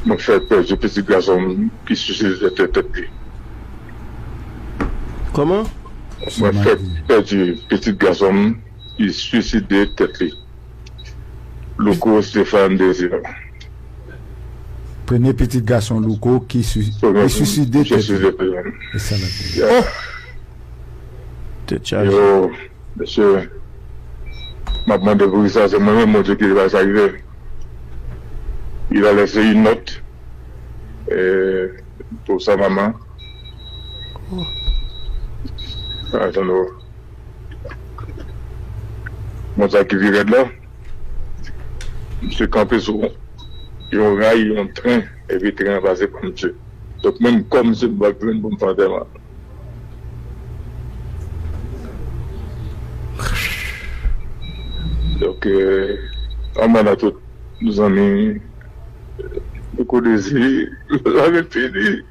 m'a fait peur du petit garçon qui suicide tête. Comment? M'a fait peur du petit garçon qui suicide tête. Louko Stéphane Désir. Premier petit garçon Louko qui suicidé tête. Et ça là. Tête chargée. Yo, monsieur, m'a demandé pour ça, c'est moi-même mon Dieu qui va s'arriver. Il a laissé une note pour sa maman. Attends, mon ça qui virait de là. Monsieur campé sur un rail, un train, et puis le train passé par monsieur. Donc même comme monsieur ne va plus pour me faire des mal. Donc, on a tous nos amis, beaucoup de désir, la fini.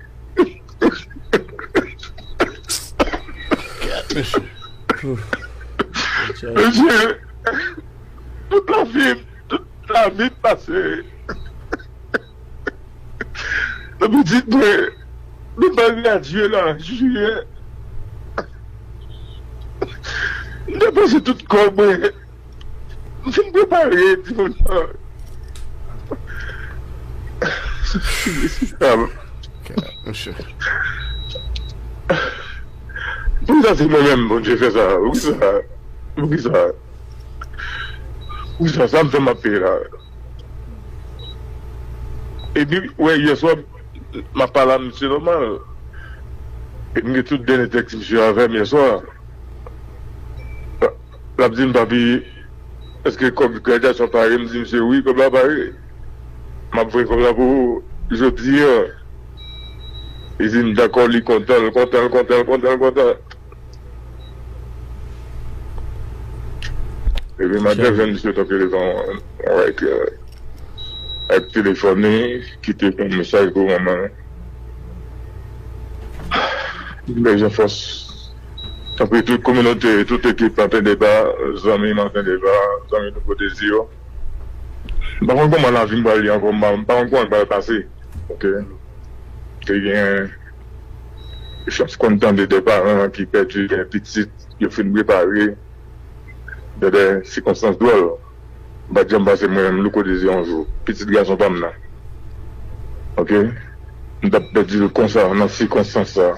Monsieur, toute la vie passée, le petit peu, le bagage à Dieu là, juillet, je passé tout comme je me préparer, tu vois. Monsieur. Pour ça, c'est moi-même, bon Dieu, fait ça. Oui, ça me fait ma paix, là. Et puis, ouais, hier soir, ma parole à monsieur normal. Et puis, tout le dernier texte, monsieur, avec hier soir. La petite papi, est-ce que comme graduation pareil, me dit, monsieur, oui, comme là, pareil. M'a fait comme là pour, je dis, il dit, d'accord, il est content. Et puis, ma deuxième monsieur, tant que les gens, avec téléphoné, quitter un message pour maman. Mais je force. Après toute communauté, toute équipe en train de débat, amis en train de débat, amis de désir. Par contre, comment la vie va aller encore, par contre, comment va passer. Ok. Il y a je suis content des parents qui perdent un petit, qui fait préparer dans des circonstances drôles. Bah, j'aime passer moi-même, le désir un jour. Petit garçon pas maintenant. Ok? On a perdu le concert dans ces circonstances là.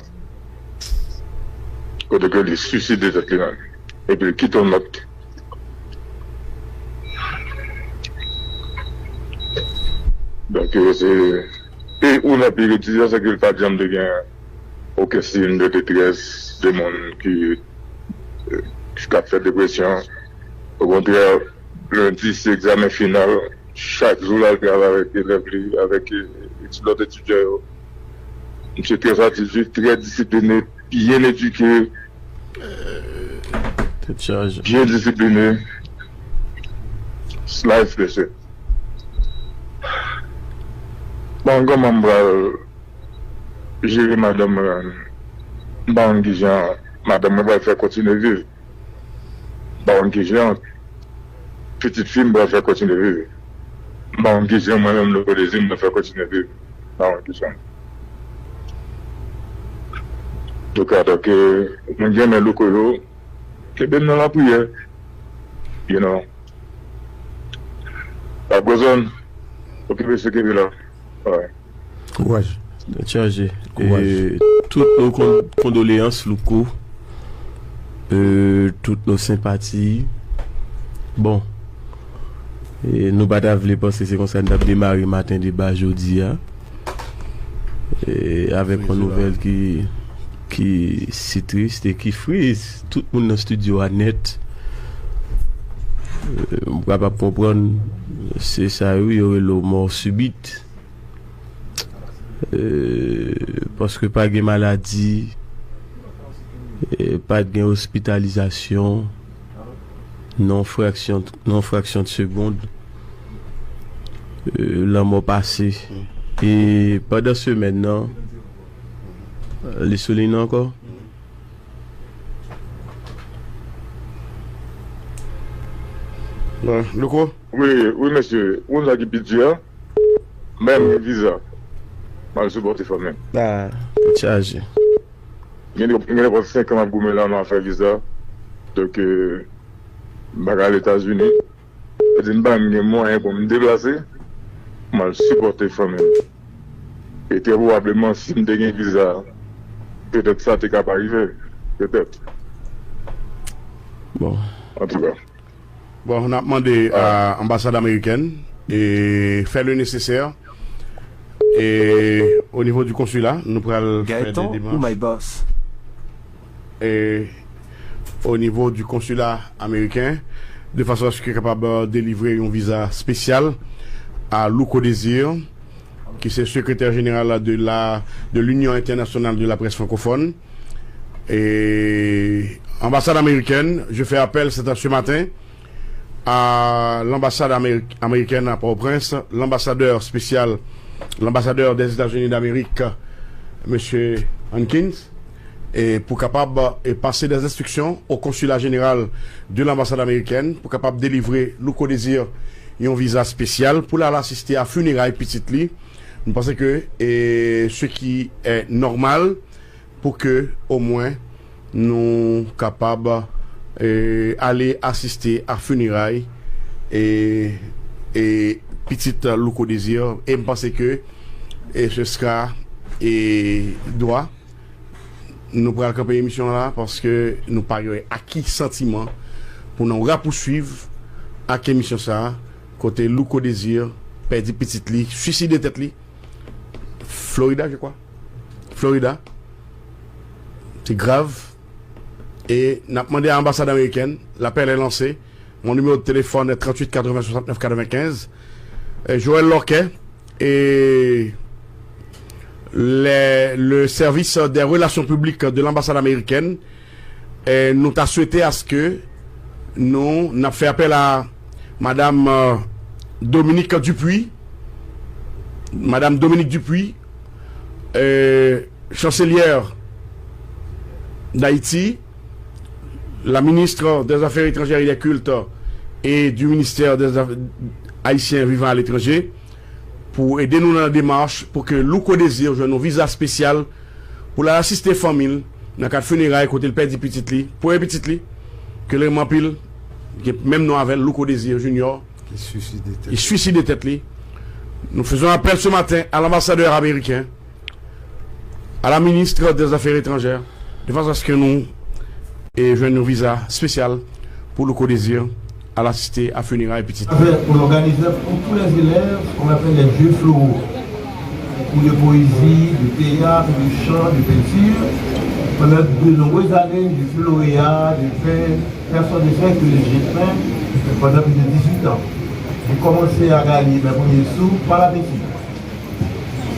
Quand il est suicidé, et puis il quitte un autre. Donc, c'est. Et on a pu utiliser ce qu'il pas de gain aucun signe de détresse des gens qui fait dépression. Au contraire, lundi, c'est l'examen final. Chaque jour, là, je travaille avec les élèves, avec l'autre étudiant. Monsieur très attentif, très discipliné, bien éduqué. Bien discipliné. Life blessé. Bon, comment on va gérer madame Banguijan, madame va faire continuer vivre. Banguijan, petite fille va faire continuer vivre. Banguijan, moi-même, le désir me faire continuer vivre. Banguijan. Donc, mon Dieu, mais le colo, c'est bien dans la prière. You know. La besoin, occuper ce qu'il est là. Ouais. Courage. Chargé. Et toutes nos condoléances, Louko. Toutes nos sympathies. Bon. Et nous ne penser c'est comme ça nous avons démarré matin débat jeudi. Et avec une nouvelle qui c'est triste et qui frise. Tout le monde dans le studio à net. On ne va pas comprendre. C'est ça, oui, il y aurait le mort subite. Parce que pas de maladie, pas de hospitalisation, non fraction de seconde, la mort passé. Et pendant ce maintenant, les soulignent encore. Le quoi? Oui, monsieur. Où est-ce que tu même visa, je supporte famille. Ah, chargé. Il y a 5 ans que je fait visa. Donc, je vais aux États-Unis. Je n'ai pas de moyens pour me déplacer. Je supporte la famille. Et très probablement, si je n'ai un visa, peut-être ça t'est capable d'arriver. Peut-être. Bon. En tout cas. Bon, on a demandé à l'ambassade américaine et faire le nécessaire. Et au niveau du consulat, nous pourrons faire des démarches. Ou my boss? Et au niveau du consulat américain, de façon à ce qu'il est capable de délivrer un visa spécial à Louko Désir, qui est secrétaire général de l'Union internationale de la presse francophone. Et ambassade américaine, je fais appel ce matin à l'ambassade américaine à Port-au-Prince, l'ambassadeur spécial, l'ambassadeur des États-Unis d'Amérique, M. Hankins, et pour capable et passer des instructions au consulat général de l'ambassade américaine pour capable délivrer Louko Désir un visa spécial pour l'assister à funérailles petite li. Nous pensons que ce qui est normal pour que au moins nous capables aller assister à funérailles et petite Louko Désir, et je pense que ce sera droit. Nous pourrons camper l'émission là parce que nous parions à qui sentiment pour nous poursuivre à quelle émission ça côté Louko Désir perdu petite lit suicide tête li Florida je crois Florida c'est grave et n'a demandé à l'ambassade américaine, l'appel est lancé, mon numéro de téléphone est 38 80 69 95 Joël Lorquet et le service des relations publiques de l'ambassade américaine nous a souhaité à ce que nous avons fait appel à Madame Dominique Dupuis, chancelière d'Haïti, la ministre des Affaires étrangères et des cultes et du ministère des Haïtiens vivant à l'étranger, pour aider nous dans la démarche pour que Louko Désir joue un visa spécial pour l'assister famille dans le cadre funérailles côté le père du petit lit pour un petit lit que les mampil même nous avec Louko Désir Junior qui suicide tête li. Nous faisons appel ce matin à l'ambassadeur américain, à la ministre des Affaires étrangères, de façon à ce que nous jouons un visa spécial pour Louko Désir à l'assister à funérailles petite. On organise pour tous les élèves ce qu'on appelle les jeux floraux, pour de poésie, de théâtre, de chant, de peinture. Pendant de nombreuses années, du lauréat, de personnes de faire que j'ai peint pendant plus de 18 ans. J'ai commencé à gagner mes premiers sous par la peinture.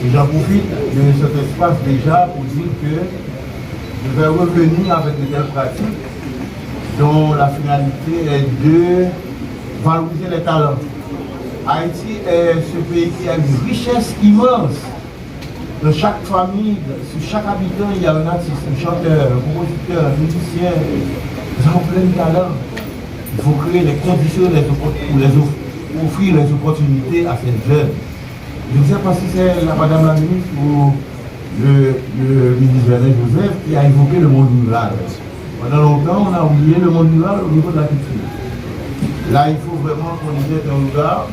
Et j'en profite de cet espace déjà pour dire que je vais revenir avec de telles pratiques dont la finalité est de valoriser les talents. Haïti est ce pays qui a une richesse immense. Dans chaque famille, sur chaque habitant, il y a un artiste, un chanteur, un compositeur, un musicien. Nous avons plein de talents. Il faut créer les conditions pour offrir les opportunités à ces jeunes. Je ne sais pas si c'est Madame la ministre ou le ministre Vernet Joseph qui a évoqué le monde rural. Pendant longtemps, on a oublié le monde rural au niveau de la culture. Là, il faut vraiment qu'on y mette un regard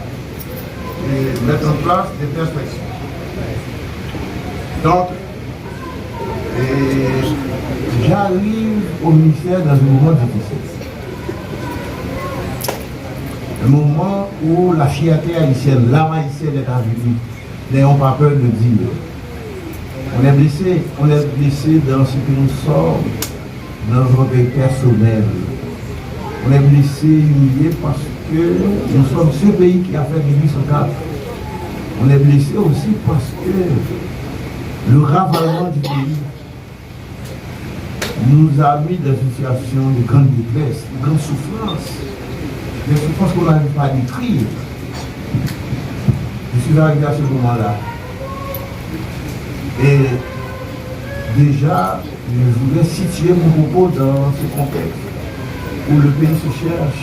et mettre en place des perspectives. Donc, j'arrive au ministère dans un moment difficile. Un moment où la fierté haïtienne, l'âme haïtienne est envie. N'ayons pas peur de dire. On est blessé dans ce que nous sommes. Dans notre vie personnel. On est blessé, humilié parce que nous sommes ce pays qui a fait 1804. On est blessé aussi parce que le ravalement du pays nous a mis dans une situation de grande détresse, de grande souffrance. Des souffrances qu'on n'arrive pas à décrire. Je suis arrivé à ce moment-là. Et déjà, je voudrais situer mon propos dans ce contexte où le pays se cherche,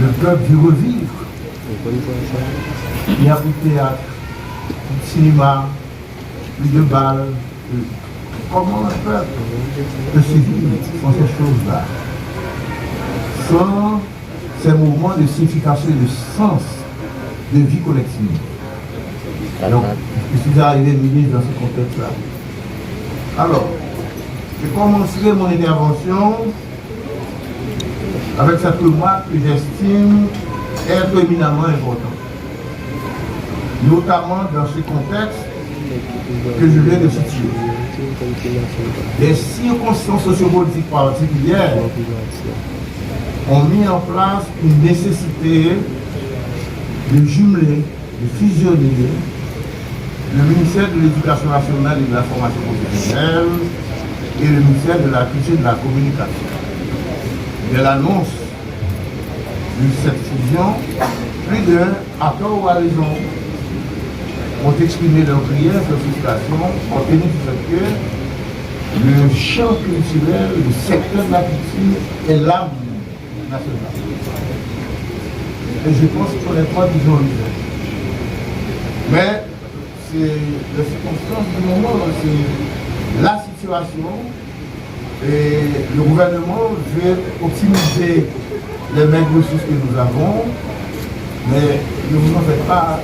le peuple veut revivre. Il y a plus de théâtre, cinéma, plus de balles. Comment un peuple peut se vivre sans ces choses-là? Sans ces mouvements de signification et de sens de vie collective. Donc, je suis arrivé ministre dans ce contexte-là. Alors, je commencerai mon intervention avec cette remarque que j'estime être éminemment importante, notamment dans ce contexte que je viens de situer. Des circonstances sociopolitiques particulières ont mis en place une nécessité de jumeler, de fusionner le ministère de l'Éducation nationale et de la formation professionnelle et le ministère de la Culture et de la Communication. De l'annonce de cette fusion, plus d'un, à tort ou à raison, ont exprimé leur prière, leur frustration, ont tenu du fait que le champ culturel, le secteur de la culture est l'âme nationale. Et je pense honnêtement qu'ils ont raison. Mais c'est la circonstance du moment, c'est la situation. Et le gouvernement veut optimiser les maigres ressources que nous avons, mais ne vous en faites pas,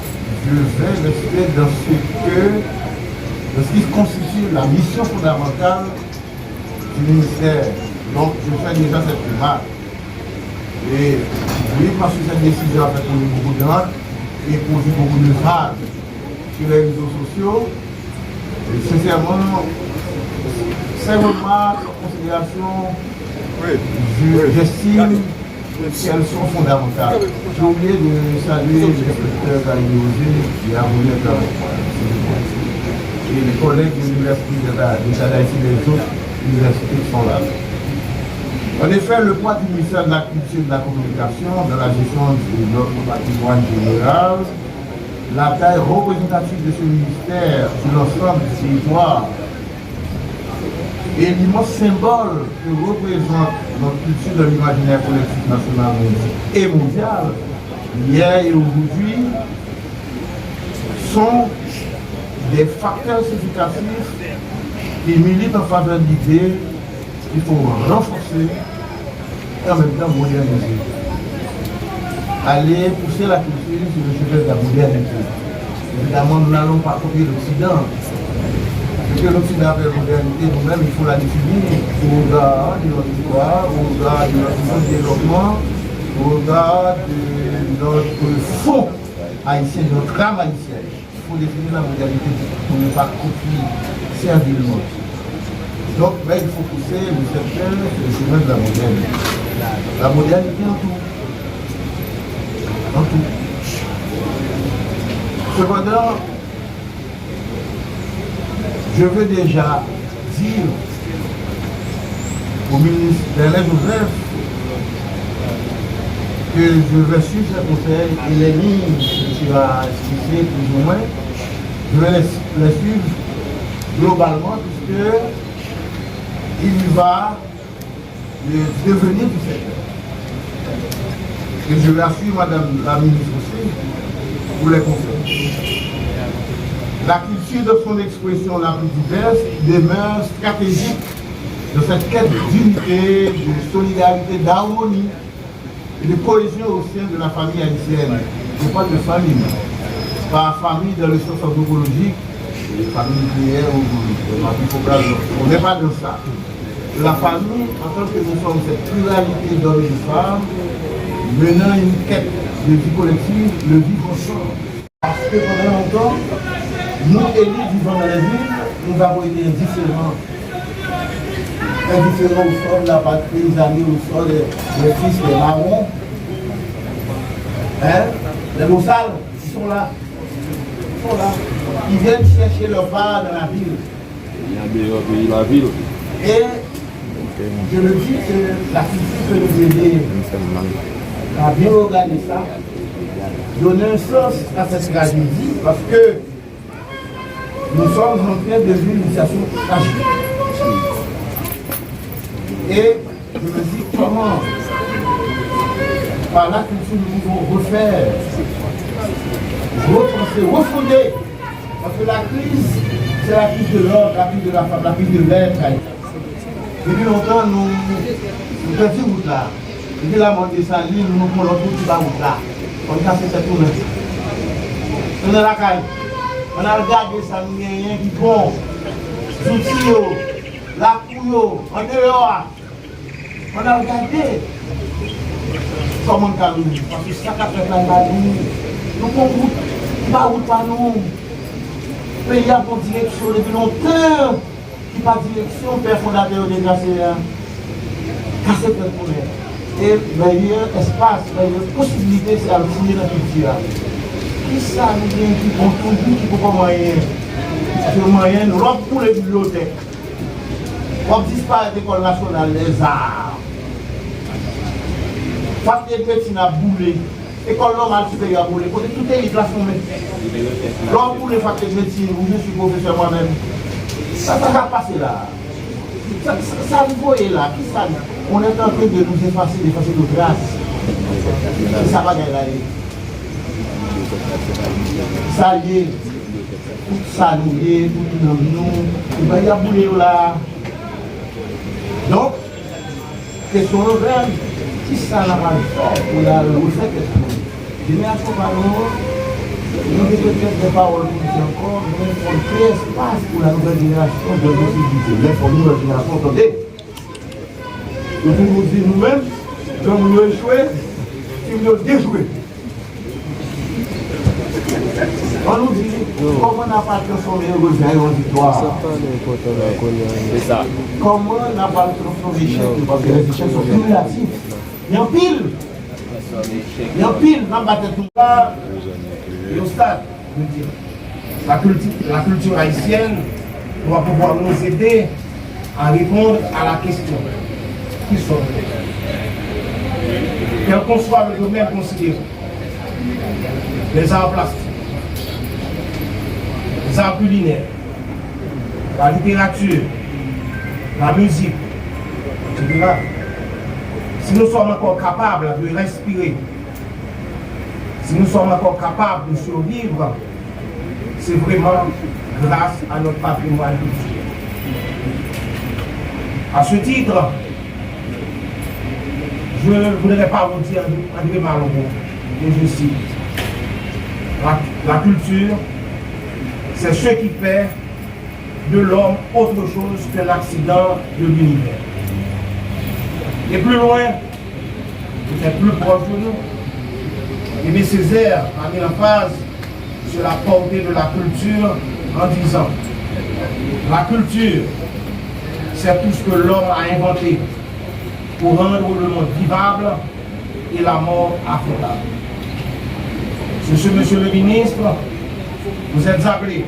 je vais rester dans ce qui constitue la mission fondamentale du ministère. Donc je fais déjà cette remarque. Et oui, parce que cette décision a fait poser beaucoup de gens et posé beaucoup de vagues sur les réseaux sociaux. Et sincèrement, ces remarques, considérations, j'estime qu'elles sont fondamentales. J'ai oublié de saluer le inspecteur Gaïdéosé qui a voulu être avec moi. Et les collègues de l'université d'État d'Haïti et les autres universités qui sont là. En effet, le poids du ministère de la Culture et de la Communication dans la gestion de notre patrimoine général, la taille représentative de ce ministère sur l'ensemble du territoire et l'immense symbole que représente notre culture de l'imaginaire collectif national et mondial, hier et aujourd'hui, sont des facteurs significatifs qui militent en faveur de l'idée qu'il faut renforcer et en même temps moderniser. Aller pousser la culture sur le chemin de la modernité. Évidemment, nous n'allons pas copier l'Occident. Ce que l'Occident appelle modernité, nous-mêmes, il faut la définir au regard de notre histoire, au regard de notre développement, au regard de notre fond haïtien, de notre âme haïtienne. Il faut définir la modernité pour ne pas copier servilement. Donc, il faut pousser le secteur sur le chemin de la modernité. La modernité en tout. En tout. Cependant, je veux déjà dire au ministre Bernard Joseph que je vais suivre ce conseil et les lignes que tu as citées plus ou moins, je vais les suivre globalement puisque il va le devenir du secteur. Et je vais suivre Madame la ministre aussi pour les conseils. La culture de son expression la plus diverse demeure stratégique de cette quête d'unité, de solidarité, d'harmonie et de cohésion au sein de la famille haïtienne. Je parle de famille, pas famille dans le sens anthropologique, famille nucléaire ou on n'est pas dans ça. La famille, en tant que nous sommes cette pluralité d'hommes et de femmes, menant une quête de vie collective, le vivre ensemble. Parce que pendant longtemps, nous, élus vivant dans les villes, nous avons été indifférents. Indifférents au sol de la patrie, amis au sol des fils des marrons. Hein? Les Moussales, ils sont là. Ils sont là. Ils viennent chercher leur part dans la ville. La ville. Et je le dis que la culture que nous aider à bien organiser ça, donner un sens à cette tragédie, parce que nous sommes en train de vivre une situation tragique. Et je me dis comment, par la culture, nous pouvons refaire, repenser, refonder Parce que la crise, c'est la crise de l'homme, la crise de la femme, la crise de l'être. Depuis longtemps, nous faisons route là. Depuis la mort de Saline, nous prenons l'autre route là. On a cassé cette route. On est la caille. On a regardé ça, nous n'avons rien qui bon. Soutio, la couille, on est dehors. On a regardé comment on a vu. Parce que ça qu'a fait la nous avons route, pas route par nous. Le pays a pour direction depuis longtemps. Qui pas direction, père fondateur de Gasséa. Casser le problème. Et meilleur espace, meilleure possibilité, c'est à signer la culture. Qui ça nous vient qui contribue, qui peut pas moyen? C'est moyen, l'autre pour les bibliothèques. On disparaît de l'école nationale des arts. Faculté de médecine a boulé. École normale supérieure a boulé. Tout est transformé. L'homme pour les facultés de médecine, je suis professeur moi-même. Ça va passer là. Ça vous voyez là. Qui ça? On est en train de nous effacer nos traces. Ça va gagner là. Ça y est. Tout ça nous est, tout nous. Il y a boulé là. Donc, question nouvelle. Si ça n'a pas fait, on a refait quelque chose. Je mets à ce moment, nous devons peut-être des paroles pour dire encore, mais il faut créer espace pour la nouvelle génération de possibilités. Mais pour nous, la génération, attendez. Nous pouvons nous dire nous-mêmes, comme nous échouer, si nous déjouer. On nous dit, comment on n'a pas transformé le rejet en victoire? C'est ça. Comment on n'a pas transformé l'échec? Parce que les échecs sont cumulatifs. Il y a un pile. Il y a un pile dans la tête tout ça. Et au stade, la culture haïtienne doit pouvoir nous aider à répondre à la question. Qui sont quel qu'on soit le domaine considéré, les arts plastiques, les arts culinaires, la littérature, la musique, etc. Si nous sommes encore capables de respirer, si nous sommes encore capables de survivre, c'est vraiment grâce à notre patrimoine culturel. À ce titre, je ne voudrais pas vous dire André Malraux, mais je cite, la culture, c'est ce qui fait de l'homme autre chose que l'accident de l'univers. Et plus loin, peut-être plus proche de nous, Aimé Césaire a mis l'emphase sur la portée de la culture en disant: la culture, c'est tout ce que l'homme a inventé pour rendre le monde vivable et la mort affrontable. Sur ce, monsieur le ministre, vous êtes appelé,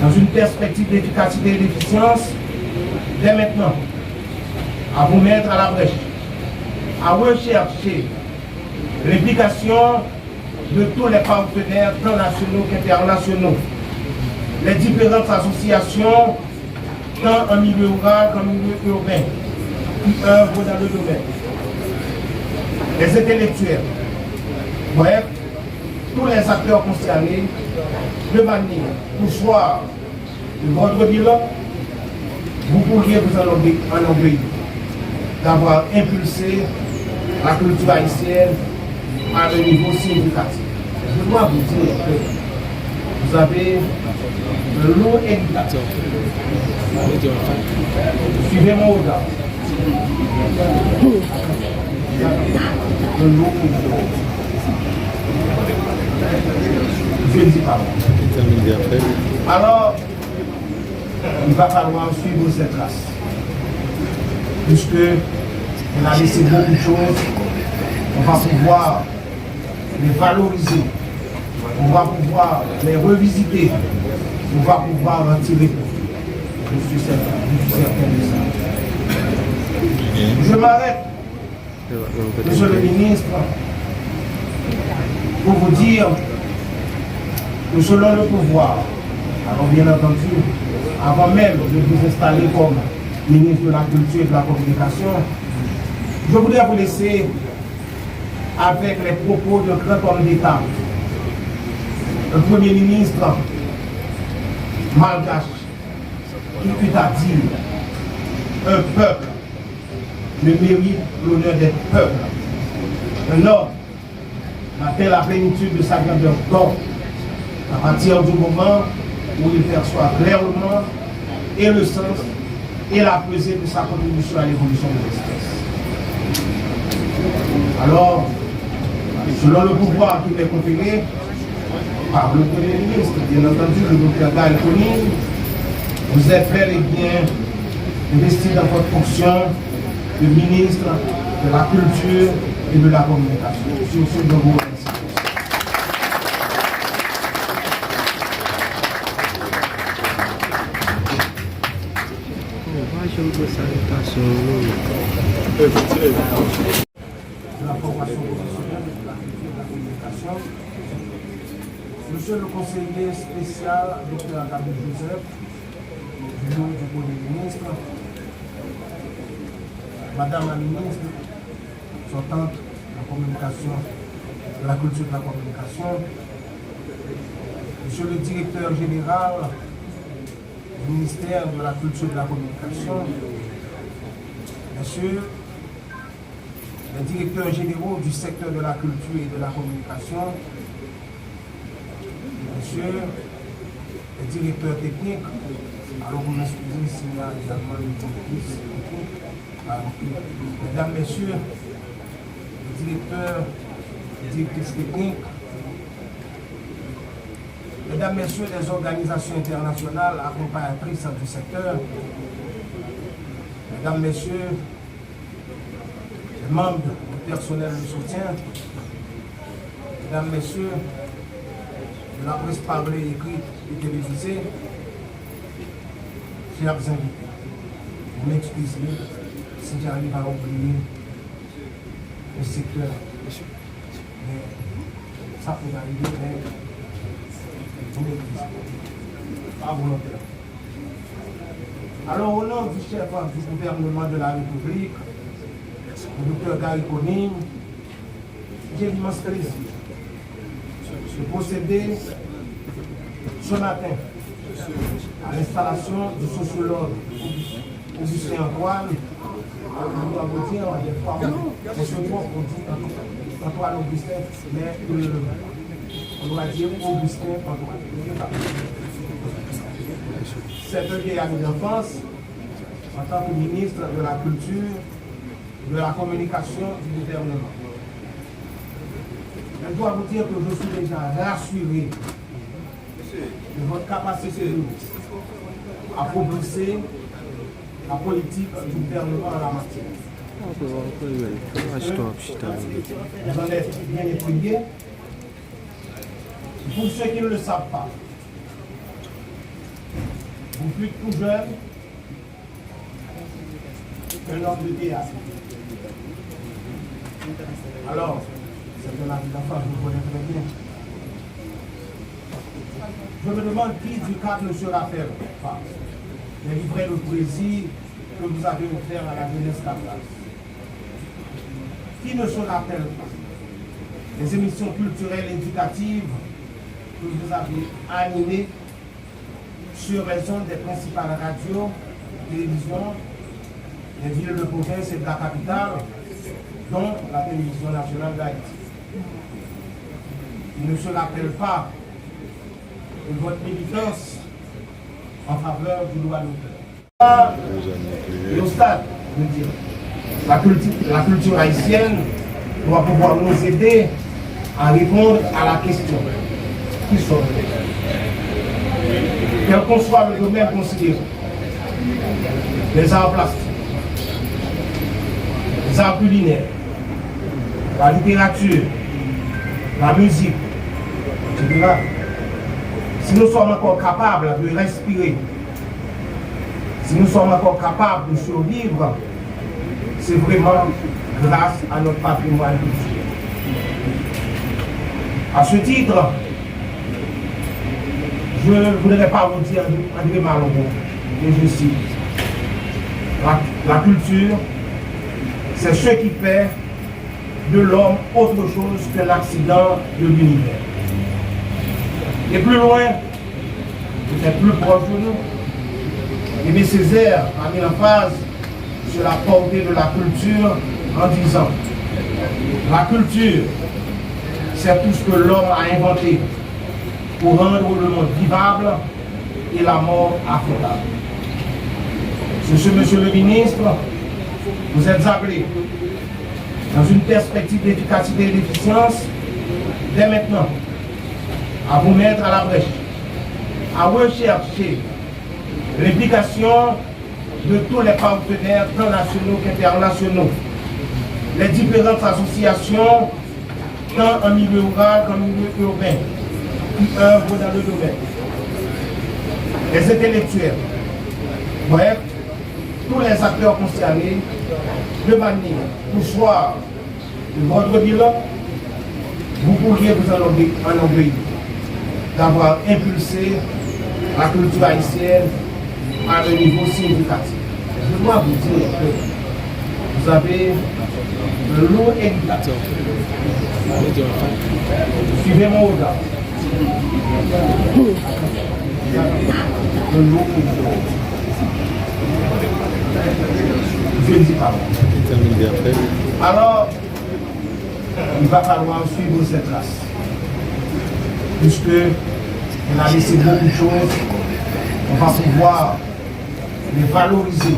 dans une perspective d'efficacité et d'efficience, dès maintenant, à vous mettre à la brèche, à rechercher l'implication de tous les partenaires, tant nationaux qu'internationaux, les différentes associations, tant en milieu rural qu'en milieu urbain, qui œuvrent dans le domaine, les intellectuels, bref, tous les acteurs concernés, de manière pour soir de votre bilan, vous pourriez vous en enorgueillir d'avoir impulsé la culture haïtienne à un niveau significatif. Je dois vous dire que vous avez le lot éducatif. Suivez-moi au gars. Le lot éducatif. Je ne dis pas. Alors, il va falloir suivre cette trace. Puisque on a laissé beaucoup de choses, on va pouvoir les valoriser, on va pouvoir les revisiter, on va pouvoir en tirer profit. Je suis certain de ça. Je m'arrête, monsieur le ministre, pour vous dire que selon le pouvoir, alors bien entendu, avant même de vous installer comme ministre de la Culture et de la Communication, je voudrais vous laisser avec les propos d'un grand homme d'État, un Premier ministre malgache qui eut à dire un peuple ne mérite l'honneur d'être peuple. Un homme atteint la plénitude de sa grandeur d'homme à partir du moment où il perçoit clairement et le sens et la pesée de sa contribution à l'évolution de l'espèce. Alors, selon le pouvoir qui m'est conféré par le Premier ministre, bien entendu, le docteur Gaël Conine, vous êtes bel et bien investi dans votre fonction de ministre de la Culture et de la Communication. Sur ce, je vous remercie. La formation professionnelle de la culture et de la communication. Monsieur le conseiller spécial, Dr. Gabriel Joseph, du nom du Premier ministre, Madame la ministre, sortante de la communication, de la culture et de la communication, Monsieur le directeur général du ministère de la culture et de la communication, Monsieur les directeurs généraux du secteur de la culture et de la communication, Monsieur les directeurs techniques, alors vous m'excusez s'il y a également une technique, mesdames, messieurs, les directeurs, les directrices techniques, mesdames, messieurs, les organisations internationales accompagnatrices du secteur, mesdames, messieurs, les membres du personnel de soutien, mesdames, messieurs, de la presse parlée, écrite et télévisée, chers invités, vous m'excusez si j'arrive à oublier le secteur. Mais ça peut arriver, mais vous m'excusez. Pas volontaire. Alors, au nom du chef du gouvernement de la République, le docteur Gaël Conine, j'ai l'immense plaisir de procéder ce matin à l'installation du sociologue Augustin Antoine. Je dois vous dire, des fois, c'est ce mot qu'on dit Antoine Augustin, mais on doit dire Augustin Antoine. C'est un vieil ami d'enfance, en tant que ministre de la Culture, de la Communication du gouvernement. Je dois vous dire que je suis déjà rassuré de votre capacité à progresser la politique du gouvernement en la matière. Vous en êtes bien étudié. Pour ceux qui ne le savent pas, vous fûtes tout jeune un homme de théâtre. Alors, c'est de la vie d'enfant, je vous connais très bien. Je me demande qui du cadre ne se rappelle pas des livrets de poésie que vous avez offert à la jeunesse capitale. Qui ne se rappelle pas des émissions culturelles et éducatives que vous avez animées sur les ondes des principales radios, télévisions, des villes de province et de la capitale, dont la télévision nationale d'Haïti. Il ne se rappelle pas de votre militance en faveur du droit d'auteur. Et au stade, je veux dire, la culture haïtienne doit pouvoir nous aider à répondre à la question. Qui sont quel qu'on soit le domaine considéré, les arts plastiques, les arts culinaires, la littérature, la musique, etc. Si nous sommes encore capables de respirer, si nous sommes encore capables de survivre, c'est vraiment grâce à notre patrimoine culturel. À ce titre, je ne voudrais pas vous dire André Malraux, mais je cite, la culture, c'est ce qui fait de l'homme autre chose qu'un accident de l'univers. Et plus loin, peut-être plus proche de nous. Aimé Césaire a mis l'emphase sur la portée de la culture en disant: la culture, c'est tout ce que l'homme a inventé pour rendre le monde vivable et la mort affrontable. Monsieur le ministre, vous êtes appelé dans une perspective d'efficacité et d'efficience dès maintenant à vous mettre à la brèche, à rechercher l'implication de tous les partenaires, tant nationaux qu'internationaux, les différentes associations, tant en milieu rural qu'en milieu urbain, qui œuvrent dans le domaine, les intellectuels, bref, tous les acteurs concernés, de manière pour soir de votre bilan, vous pourriez vous enorgueillir d'avoir impulsé la culture haïtienne à un niveau significatif. Je dois vous dire que vous avez le lourd héritage. Suivez mon regard. Le lourd héritage. Je ne dis pas. Alors, il va falloir suivre cette trace. Puisque on a laissé beaucoup de choses, on va pouvoir les valoriser,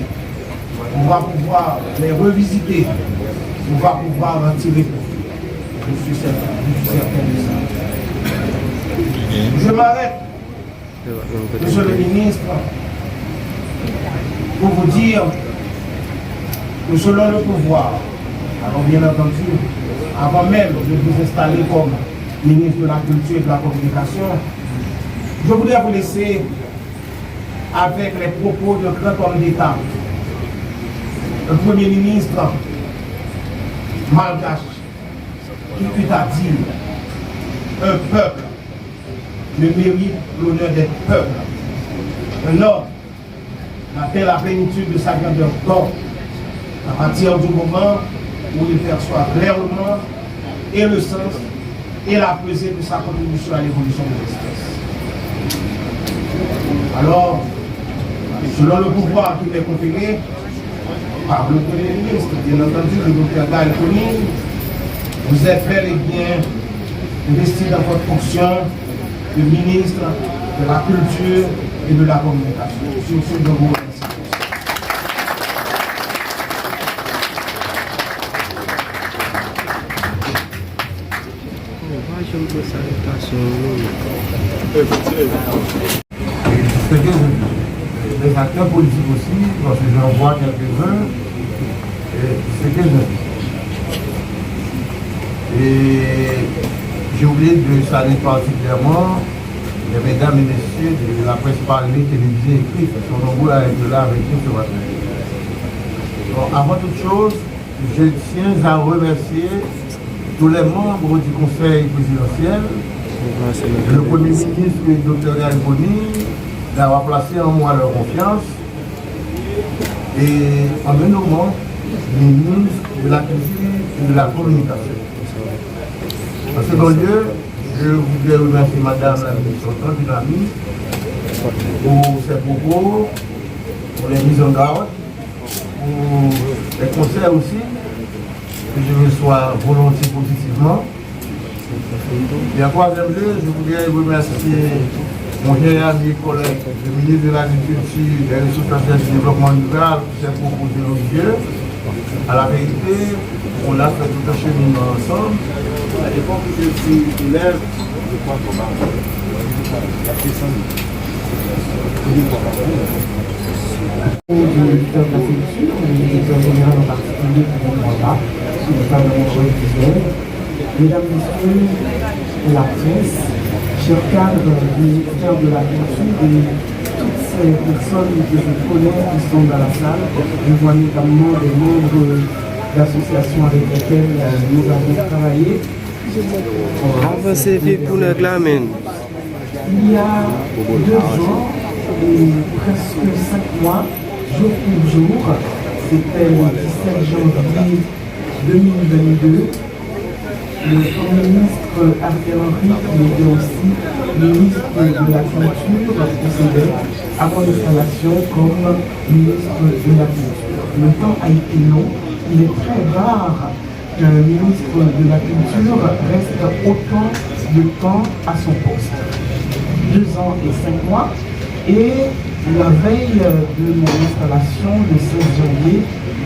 on va pouvoir les revisiter, on va pouvoir en tirer. Je suis certain de ça. Je m'arrête, monsieur le ministre, pour vous dire que selon le pouvoir, alors bien entendu, avant même de vous installer comme ministre de la Culture et de la Communication, je voudrais vous laisser avec les propos de grand homme d'État, le Premier ministre malgache, qui eut à dire: un peuple ne mérite l'honneur d'être peuple. Un homme atteint la plénitude de sa grandeur d'homme à partir du moment où il perçoit clairement et le sens et la pesée de sa contribution à l'évolution de l'espèce. Alors, selon le pouvoir qui m'est conféré par le Premier ministre, bien entendu, le docteur Gaël Conille, vous êtes bel et bien investi dans votre fonction de ministre de la Culture et de la Communication. Sur ce, je vous remercie. Les acteurs politiques aussi, parce que j'en vois quelques-uns, c'est que et j'ai oublié de saluer particulièrement les mesdames et messieurs de la presse parlée, télévisée, écrite, qui sont nombreux à être là avec nous ce matin. Bon, avant toute chose, je tiens à remercier tous les membres du Conseil présidentiel, le Premier ministre, le Dr Gaël Conille, d'avoir placé en moi leur confiance et en me nommant ministre de la Culture et de la Communication. En second lieu, je voudrais remercier Madame la ministre Dynami pour ses propos, pour les mises en garde, pour les conseils aussi, que je reçois volontiers positivement. Et en troisième lieu, je voudrais remercier mon cher ami collègue, le ministre de l'Agriculture, des Ressources naturelles et du Développement rural, pour ses propos élogieux. À la vérité, on a fait tout un cheminement ensemble. À l'époque où je suis élève, je crois qu'on a la question du directeur de la culture, le directeur général en particulier qui ne comprend pas, sur le plan de mon visuel. Mesdames, Messieurs, la presse, chers cadres du ministère de la Culture et toutes ces personnes que je connais qui sont dans la salle, je vois notamment des membres d'associations avec lesquelles nous avons travaillé. Il y a 2 ans et presque 5 mois, jour pour jour, c'était le 17 janvier 2022, le Premier ministre Ariel Henry, qui était aussi ministre de la Culture, procédait à mon installation comme ministre de la Culture. Le temps a été long, il est très rare qu'un ministre de la Culture reste autant de temps à son poste. 2 ans et 5 mois. Et la veille de mon installation, le 16 janvier,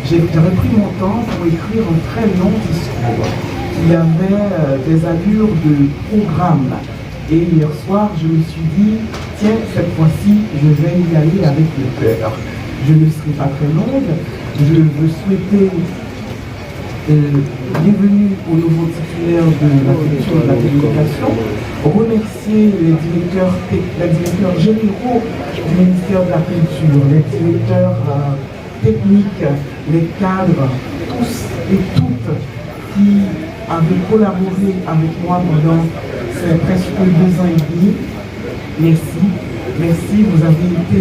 j'avais pris mon temps pour écrire un très long discours. Il y avait des allures de programme. Et hier soir, je me suis dit, tiens, cette fois-ci, je vais y aller avec le cœur. Je ne serai pas très longue. Je veux souhaiter bienvenue aux nouveaux titulaires de la culture et de la communication, remercier les directeurs généraux du ministère de la Culture, les directeurs techniques, les cadres, tous et toutes qui avaient collaboré avec moi pendant ces presque 2 ans et demi. Merci, vous avez été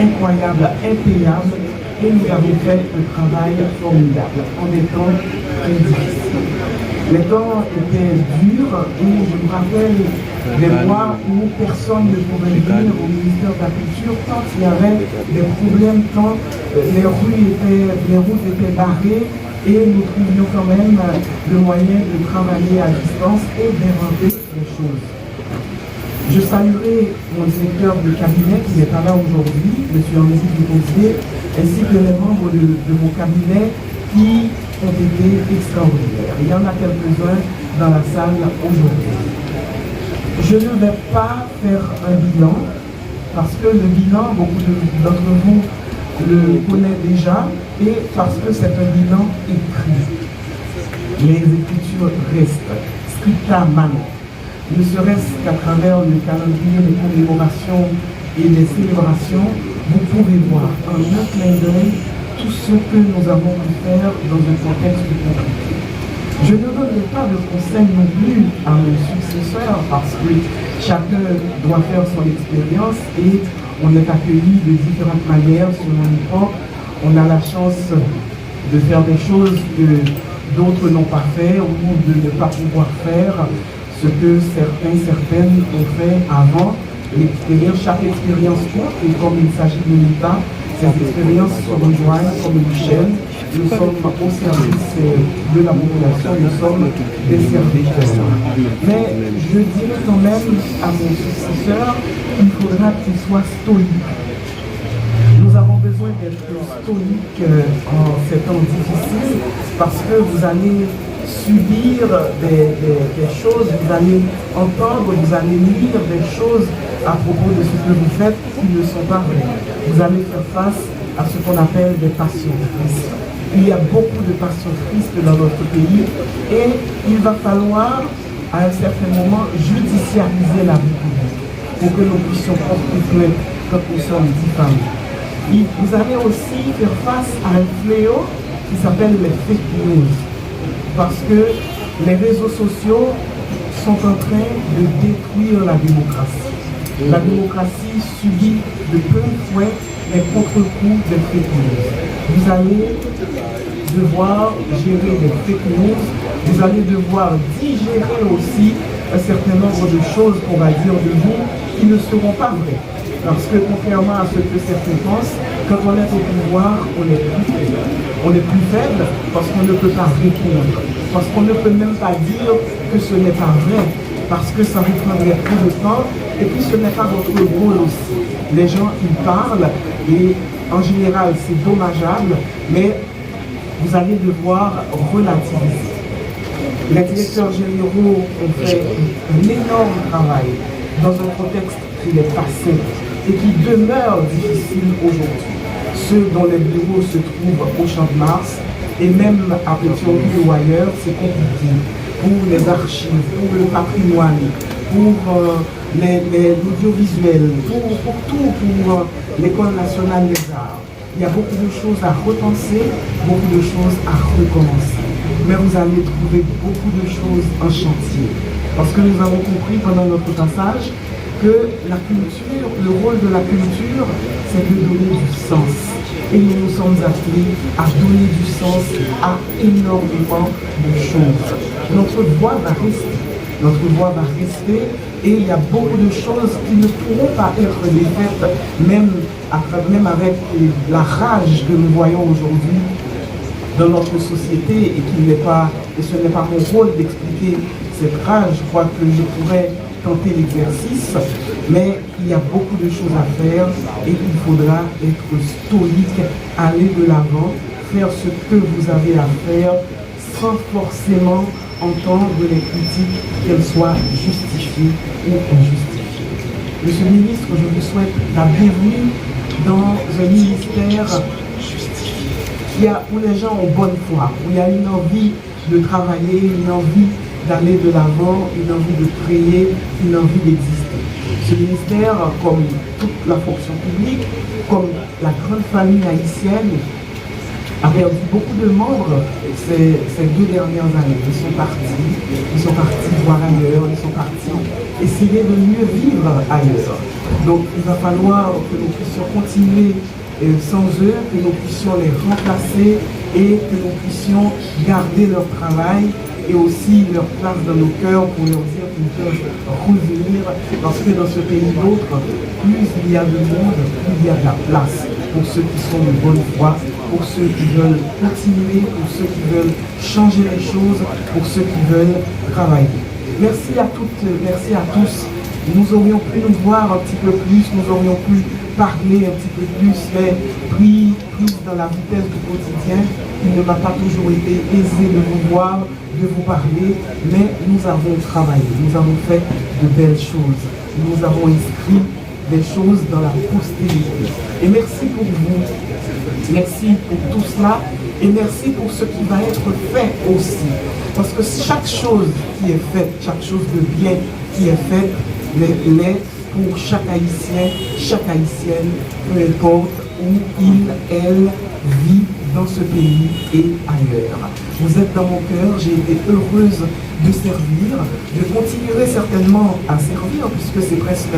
incroyables, impayables. Et nous avons fait un travail formidable en des temps très difficiles. Les temps étaient durs et je me rappelle des mois où personne ne pouvait venir au ministère de la Culture tant il y avait des problèmes, tant les routes étaient barrées et nous trouvions quand même le moyen de travailler à distance et d'inventer les choses. Je saluerai mon directeur de cabinet qui n'est pas là aujourd'hui, M. Henri Dupontier, ainsi que les membres de mon cabinet qui ont été extraordinaires. Il y en a quelques-uns dans la salle aujourd'hui. Je ne vais pas faire un bilan, parce que le bilan, beaucoup d'entre vous le connaissent déjà, et parce que c'est un bilan écrit. Les écritures restent, scripta manu. Ne serait-ce qu'à travers le calendrier des commémorations et des célébrations, vous pouvez voir en un clin d'œil tout ce que nous avons pu faire dans un contexte compliqué. Je ne donnerai pas de conseils non plus à mon successeur parce que chacun doit faire son expérience et on est accueilli de différentes manières selon l'époque. On a la chance de faire des choses que d'autres n'ont pas fait ou de ne pas pouvoir faire ce que certaines ont fait avant. Chaque expérience compte et comme il s'agit de l'État, ces expériences se rejoignent comme une chaîne. Nous sommes au service de la population, nous sommes des serviteurs. Mais je dirais quand même à mon successeur qu'il faudra qu'il soit stoïque. Nous avons besoin d'être stoïques en ces temps difficiles parce que vous allez subir des choses, vous allez entendre, vous allez lire des choses à propos de ce que vous faites qui ne sont pas vraies. Vous allez faire face à ce qu'on appelle des passions tristes. Il y a beaucoup de passions tristes dans notre pays et il va falloir à un certain moment judiciariser la vie publique pour que nous puissions porter plainte quand nous sommes diffamés. Vous allez aussi faire face à un fléau qui s'appelle les fake news. Parce que les réseaux sociaux sont en train de détruire la démocratie. La démocratie subit de plein fouet les contre-coups des fake news. Vous allez devoir gérer des fake news, vous allez devoir digérer aussi un certain nombre de choses qu'on va dire de vous qui ne seront pas vraies. Parce que contrairement à ce que certains pensent, quand on est au pouvoir, on est plus faible. On est plus faible parce qu'on ne peut pas répondre. Parce qu'on ne peut même pas dire que ce n'est pas vrai. Parce que ça vous prendrait trop de temps. Et puis ce n'est pas votre rôle aussi. Les gens, ils parlent et en général, c'est dommageable. Mais vous allez devoir relativiser. Les directeurs généraux ont fait un énorme travail dans un contexte qui est passé et qui demeure difficile aujourd'hui. Ceux dont les bureaux se trouvent au Champ de Mars et même à Pétionville ou ailleurs, c'est compliqué. Pour les archives, pour le patrimoine, pour l'audiovisuel, pour tout, pour l'École nationale des arts. Il y a beaucoup de choses à repenser, beaucoup de choses à recommencer. Mais vous allez trouver beaucoup de choses en chantier. Parce que nous avons compris pendant notre passage que la culture, le rôle de la culture, c'est de donner du sens. Et nous nous sommes appelés à donner du sens à énormément de choses. Notre voix va rester. Notre voix va rester et il y a beaucoup de choses qui ne pourront pas être défaites, même avec la rage que nous voyons aujourd'hui dans notre société et ce n'est pas mon rôle d'expliquer cette rage. Je crois que je pourrais tenter l'exercice, mais il y a beaucoup de choses à faire et il faudra être stoïque, aller de l'avant, faire ce que vous avez à faire sans forcément entendre les critiques, qu'elles soient justifiées ou injustifiées. Monsieur le ministre, je vous souhaite la bienvenue dans un ministère où les gens ont bonne foi, où il y a une envie de travailler, une envie d'aller de l'avant, une envie de créer, une envie d'exister. Ce ministère, comme toute la fonction publique, comme la grande famille haïtienne, a perdu beaucoup de membres ces 2 dernières années. Ils sont partis voir ailleurs, ils sont partis essayer de mieux vivre ailleurs. Donc il va falloir que nous puissions continuer sans eux, que nous puissions les remplacer et que nous puissions garder leur travail et aussi leur place dans nos cœurs pour leur dire qu'ils peuvent revenir, parce que dans ce pays d'autres, plus il y a de monde, plus il y a de la place pour ceux qui sont de bonne foi, pour ceux qui veulent continuer, pour ceux qui veulent changer les choses, pour ceux qui veulent travailler. Merci à toutes, merci à tous. Nous aurions pu nous voir un petit peu plus, nous aurions pu parler un petit peu plus, mais pris plus dans la vitesse du quotidien. Il ne m'a pas toujours été aisé de vous voir, de vous parler, mais nous avons travaillé, nous avons fait de belles choses. Nous avons inscrit des choses dans la postérité. Et merci pour vous, merci pour tout cela, et merci pour ce qui va être fait aussi. Parce que chaque chose qui est faite, chaque chose de bien qui est faite, l'est pour chaque Haïtien, chaque Haïtienne, peu importe où il, elle vit dans ce pays et ailleurs. Vous êtes dans mon cœur, j'ai été heureuse de servir. Je continuerai certainement à servir puisque c'est presque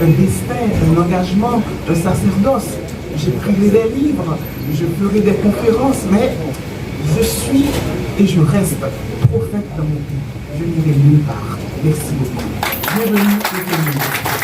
un destin, un engagement, un sacerdoce. J'écrirai des livres, je ferai des conférences, mais je suis et je reste prophète dans mon pays. Je n'irai nulle part. Merci beaucoup. Bienvenue.